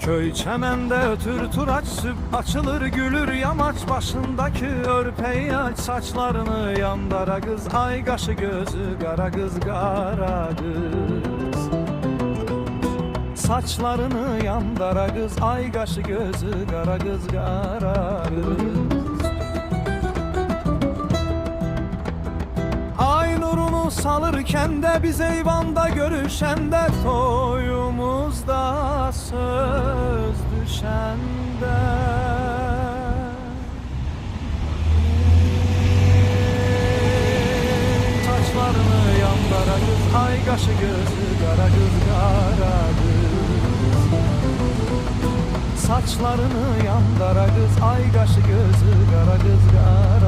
Köy çemende ötür turaç süp açılır gülür yamaç başındaki örpeği aç saçlarını yandara kız ay kaşı gözü kara kız kara kız saçlarını yandara kız ay kaşı gözü kara kız kara kız ay nurunu salırken de biz eyvanda görüşende toyumuzda söz düşende saçlarını yandara kız ay kaşı gözü kara kız kara kız saçlarını yandara kız ay kaşı gözü kara kız kara